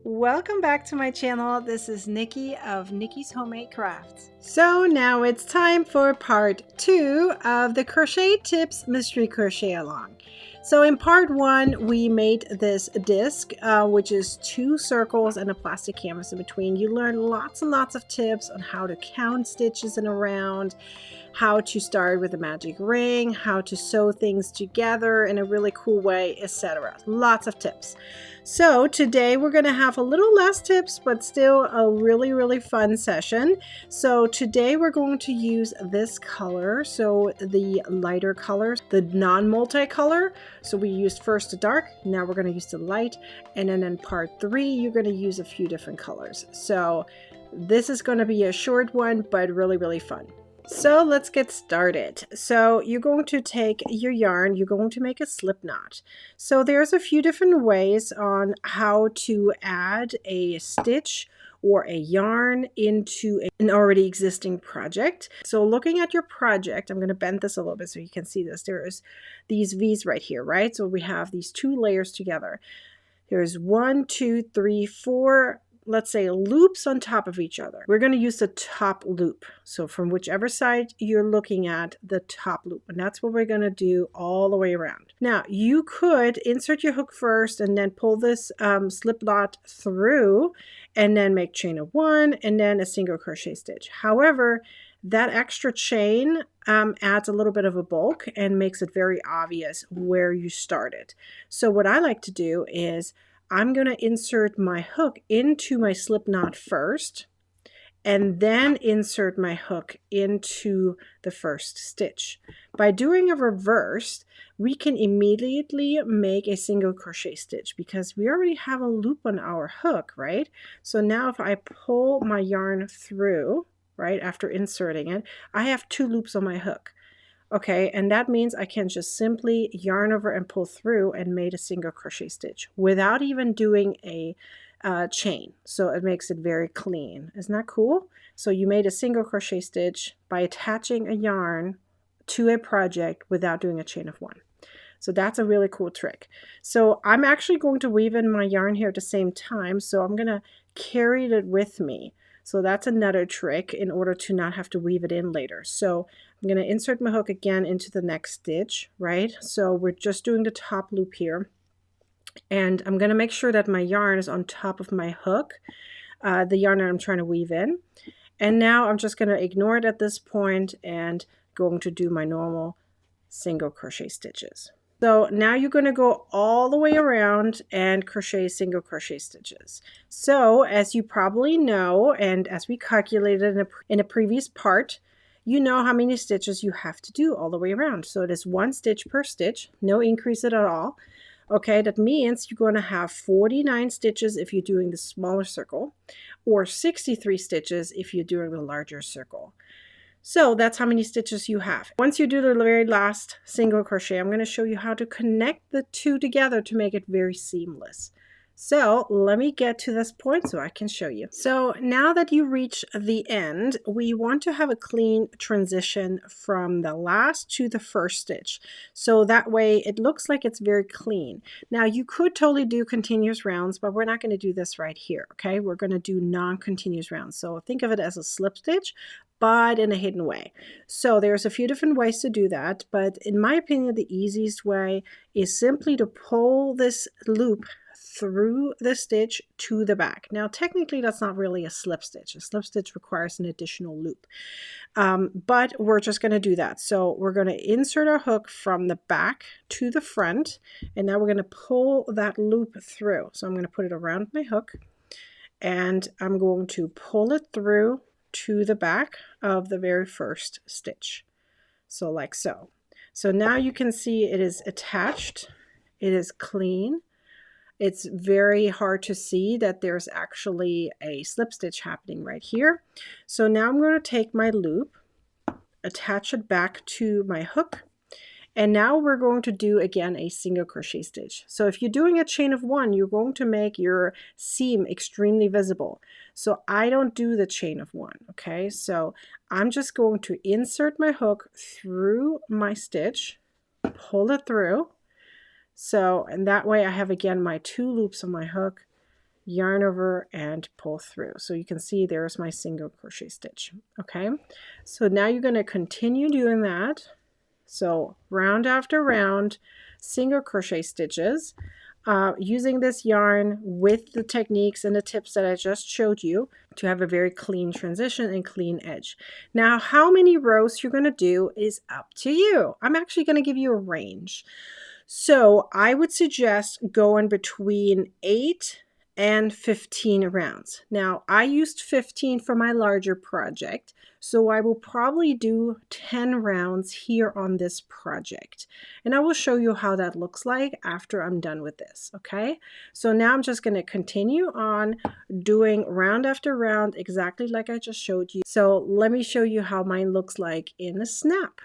Welcome back to my channel. This is Nikki of Nikki's Homemade Crafts. So now it's time for part 2 of the Crochet Tips Mystery Crochet Along. So in part 1 we made this disc which is 2 circles and a plastic canvas in between. You learned lots and lots of tips on how to count stitches in a round, how to start with a magic ring, how to sew things together in a really cool way, etc. Lots of tips. So today we're going to have a little less tips, but still a really fun session. So today we're going to use this color, so the lighter color, the non-multicolor. So we used first the dark, now we're going to use the light, and then in part 3 you're going to use a few different colors. So this is going to be a short one, but really fun. So let's get started. So you're going to take your yarn, you're going to make a slip knot. So there's a few different ways on how to add a stitch or a yarn into an already existing project. So looking at your project, I'm going to bend this a little bit so you can see this. There's these V's right here, right? So we have these 2 layers together. There's 1, 2, 3, 4, let's say loops on top of each other. We're going to use the top loop. So from whichever side you're looking at, the top loop. And that's what we're going to do all the way around. Now you could insert your hook first and then pull this slip knot through and then make chain of 1 and then a single crochet stitch. However, that extra chain adds a little bit of a bulk and makes it very obvious where you started. So what I like to do is I'm going to insert my hook into my slip knot first and then insert my hook into the first stitch. By doing a reverse, we can immediately make a single crochet stitch because we already have a loop on our hook, right? So now if I pull my yarn through, right, after inserting it, I have 2 loops on my hook. Okay, and that means I can just simply yarn over and pull through and made a single crochet stitch without even doing a chain. So it makes it very clean. Isn't that cool? So you made a single crochet stitch by attaching a yarn to a project without doing a chain of 1. So that's a really cool trick. So I'm actually going to weave in my yarn here at the same time. So I'm going to carry it with me. So that's another trick in order to not have to weave it in later. So I'm going to insert my hook again into the next stitch, right? So we're just doing the top loop here. And I'm going to make sure that my yarn is on top of my hook, the yarn that I'm trying to weave in. And now I'm just going to ignore it at this point and going to do my normal single crochet stitches. So now you're going to go all the way around and crochet single crochet stitches. So as you probably know, and as we calculated in a previous part, you know how many stitches you have to do all the way around. So it is 1 stitch per stitch, no increase at all. Okay, that means you're going to have 49 stitches if you're doing the smaller circle, or 63 stitches if you're doing the larger circle. So that's how many stitches you have. Once you do the very last single crochet, I'm going to show you how to connect the 2 together to make it very seamless. So let me get to this point so I can show you. So now that you reach the end, we want to have a clean transition from the last to the first stitch. So that way it looks like it's very clean. Now you could totally do continuous rounds, but we're not going to do this right here. Okay, we're going to do non-continuous rounds. So think of it as a slip stitch, but in a hidden way. So there's a few different ways to do that, but in my opinion, the easiest way is simply to pull this loop through the stitch to the back. Now, technically, that's not really a slip stitch. A slip stitch requires an additional loop, but we're just going to do that. So we're going to insert our hook from the back to the front, and now we're going to pull that loop through. So I'm going to put it around my hook, and I'm going to pull it through to the back of the very first stitch. So like so. So now you can see it is attached. It is clean. It's very hard to see that there's actually a slip stitch happening right here. So now I'm going to take my loop, attach it back to my hook, and now we're going to do again a single crochet stitch. So if you're doing a chain of 1, you're going to make your seam extremely visible. So I don't do the chain of 1, okay? So I'm just going to insert my hook through my stitch, pull it through. So, and that way I have again my 2 loops on my hook, yarn over and pull through. So you can see there's my single crochet stitch. Okay, so now you're going to continue doing that. So round after round, single crochet stitches, using this yarn with the techniques and the tips that I just showed you to have a very clean transition and clean edge. Now, how many rows you're going to do is up to you. I'm actually going to give you a range. So I would suggest going between 8 and 15 rounds. Now, I used 15 for my larger project, so I will probably do 10 rounds here on this project. And I will show you how that looks like after I'm done with this, okay? So now I'm just going to continue on doing round after round exactly like I just showed you. So let me show you how mine looks like in a snap.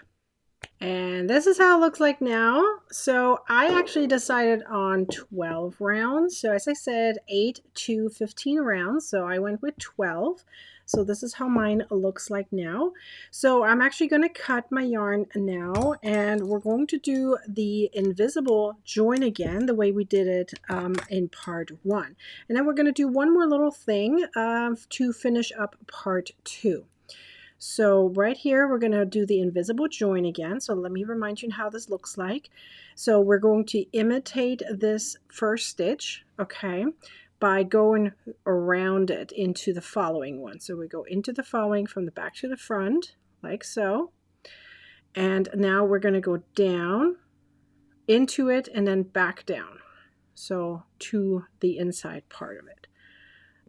And this is how it looks like now. So I actually decided on 12 rounds. So as I said, 8 to 15 rounds. So I went with 12. So this is how mine looks like now. So I'm actually going to cut my yarn now, and we're going to do the invisible join again the way we did it in part 1. And then we're going to do one more little thing to finish up part 2. So right here, we're going to do the invisible join again. So let me remind you how this looks like. So we're going to imitate this first stitch, okay, by going around it into the following one. So we go into the following from the back to the front, like so. And now we're going to go down into it and then back down. So to the inside part of it.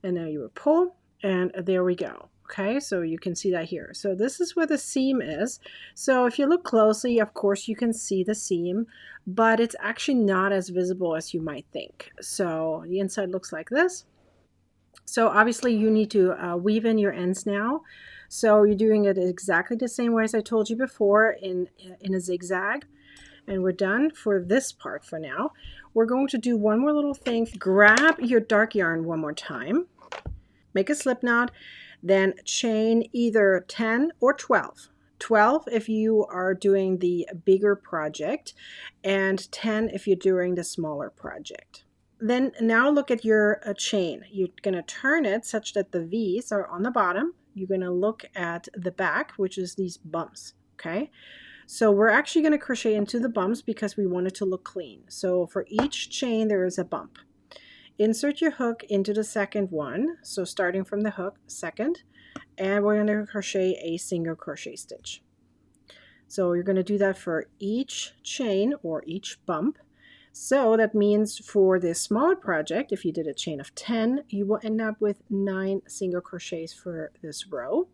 And now you would pull, and there we go. Okay, so you can see that here. So this is where the seam is. So if you look closely, of course, you can see the seam, but it's actually not as visible as you might think. So the inside looks like this. So obviously you need to weave in your ends now. So you're doing it exactly the same way as I told you before in a zigzag. And we're done for this part for now. We're going to do one more little thing. Grab your dark yarn one more time. Make a slip knot, then chain either 10 or 12. 12 if you are doing the bigger project, and 10 if you're doing the smaller project. Then now look at your chain. You're going to turn it such that the V's are on the bottom. You're going to look at the back, which is these bumps, okay? So we're actually going to crochet into the bumps because we want it to look clean. So for each chain, there is a bump. Insert your hook into the second one. So starting from the hook, second, and we're going to crochet a single crochet stitch. So you're going to do that for each chain or each bump. So that means for this smaller project, if you did a chain of 10, you will end up with 9 single crochets for this row.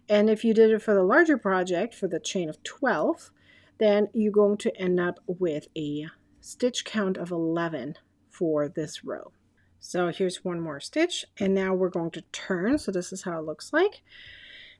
And if you did it for the larger project, for the chain of 12, then you're going to end up with a stitch count of 11 for this row. So here's one more stitch, and now we're going to turn. So this is how it looks like.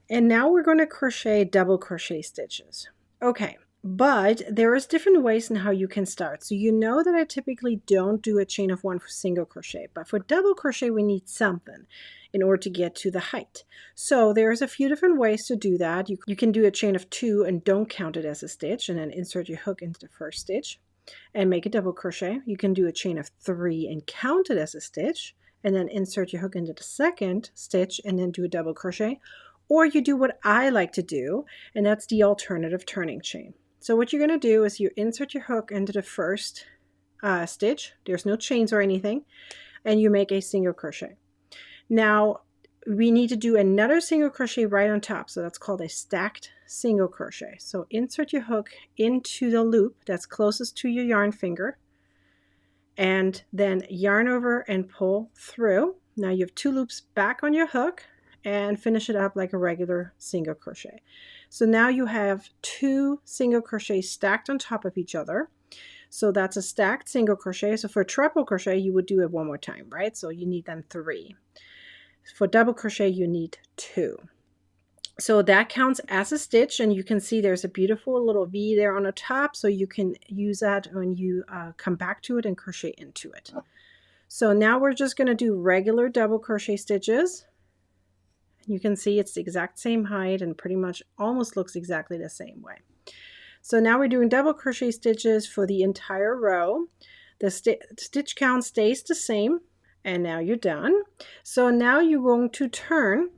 And now we're going to crochet double crochet stitches. Okay, but there is different ways in how you can start. So you know that I typically don't do a chain of 1 for single crochet, but for double crochet we need something in order to get to the height. So there's a few different ways to do that. You can do a chain of 2 and don't count it as a stitch, and then insert your hook into the first stitch and make a double crochet. You can do a chain of 3 and count it as a stitch, and then insert your hook into the second stitch and then do a double crochet. Or you do what I like to do, and that's the alternative turning chain. So what you're going to do is you insert your hook into the first stitch. There's no chains or anything, and you make a single crochet. Now we need to do another single crochet right on top, so that's called a stacked single crochet. So insert your hook into the loop that's closest to your yarn finger, and then yarn over and pull through. Now you have 2 loops back on your hook, and finish it up like a regular single crochet. So now you have 2 single crochets stacked on top of each other. So that's a stacked single crochet. So for triple crochet, you would do it one more time, right? So you need then 3. For double crochet, you need 2. So that counts as a stitch, and you can see there's a beautiful little V there on the top, so you can use that when you come back to it and crochet into it. So now we're just going to do regular double crochet stitches. You can see it's the exact same height and pretty much almost looks exactly the same way. So now we're doing double crochet stitches for the entire row. The stitch count stays the same, And now you're done. So now you're going to turn,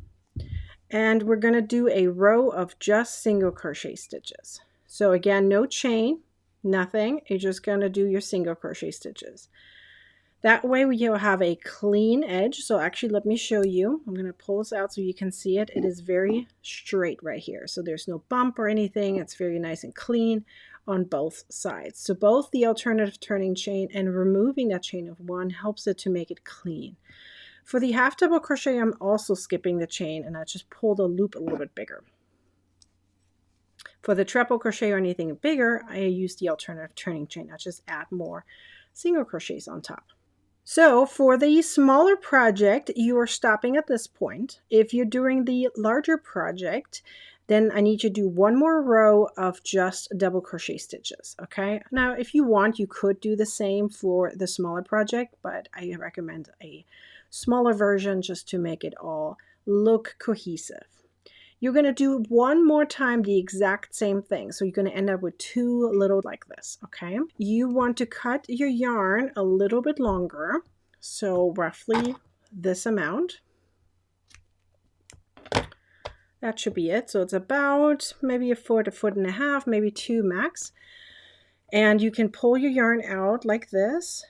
and we're going to do a row of just single crochet stitches. So again, no chain, nothing. You're just going to do your single crochet stitches. That way you'll have a clean edge. So actually, let me show you. I'm going to pull this out so you can see it. It is very straight right here. So there's no bump or anything. It's very nice and clean on both sides. So both the alternative turning chain and removing that chain of one helps it to make it clean. For the half double crochet, I'm also skipping the chain, and I just pull the loop a little bit bigger. For the treble crochet or anything bigger, I use the alternative turning chain. I just add more single crochets on top. So for the smaller project, you are stopping at this point. If you're doing the larger project, then I need you to do one more row of just double crochet stitches, okay? Now, if you want, you could do the same for the smaller project, but I recommend a smaller version just to make it all look cohesive. You're going to do one more time the exact same thing. So you're going to end up with two little like this, okay? You want to cut your yarn a little bit longer, so roughly this amount. That should be it. So it's about maybe a foot, a foot and a half, maybe two max. And you can pull your yarn out like this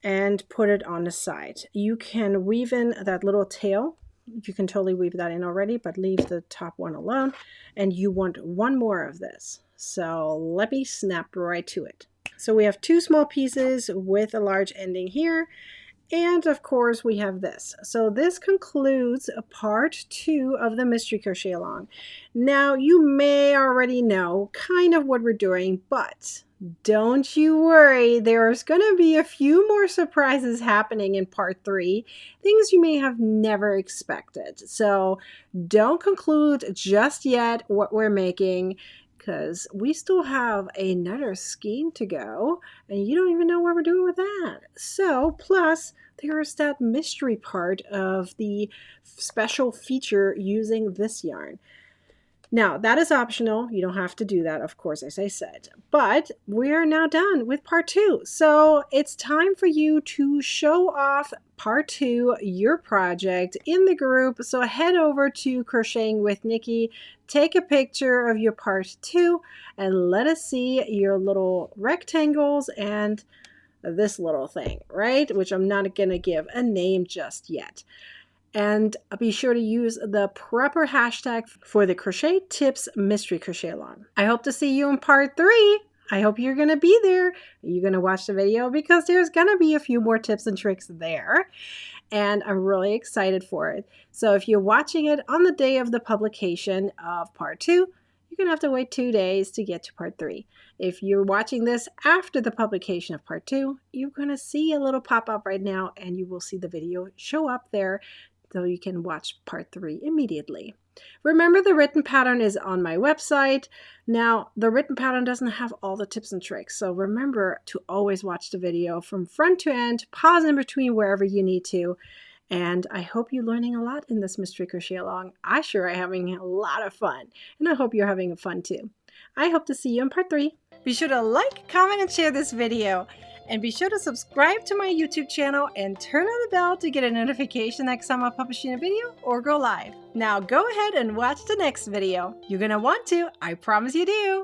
and put it on the side. You can weave in that little tail. You can totally weave that in already, but leave the top one alone. And you want one more of this. So let me snap right to it. So we have two small pieces with a large ending here. And of course we have this. So this concludes part 2 of the mystery crochet along. Now you may already know kind of what we're doing, but don't you worry, there's going to be a few more surprises happening in part 3, things you may have never expected. So don't conclude just yet what we're making, because we still have another skein to go, and you don't even know what we're doing with that. So, plus, there's that mystery part of the special feature using this yarn. Now, that is optional. You don't have to do that, of course, as I said. But we're now done with part 2. So it's time for you to show off part 2, your project, in the group. So head over to Crocheting with Nikki, take a picture of your part 2, and let us see your little rectangles and this little thing, right? Which I'm not going to give a name just yet. And be sure to use the proper hashtag for the Crochet Tips Mystery Crochet Along. I hope to see you in part 3. I hope you're going to be there. You're going to watch the video because there's going to be a few more tips and tricks there. And I'm really excited for it. So if you're watching it on the day of the publication of part 2, you're going to have to wait 2 days to get to part 3. If you're watching this after the publication of part 2, you're going to see a little pop-up right now, and you will see the video show up there, so you can watch part 3 immediately. Remember, the written pattern is on my website. Now, the written pattern doesn't have all the tips and tricks, so remember to always watch the video from front to end, pause in between wherever you need to, and I hope you're learning a lot in this mystery crochet along. I sure am having a lot of fun, and I hope you're having fun too. I hope to see you in part 3. Be sure to like, comment, and share this video. And be sure to subscribe to my YouTube channel and turn on the bell to get a notification next time I'm publishing a video or go live. Now go ahead and watch the next video. You're going to want to, I promise you do.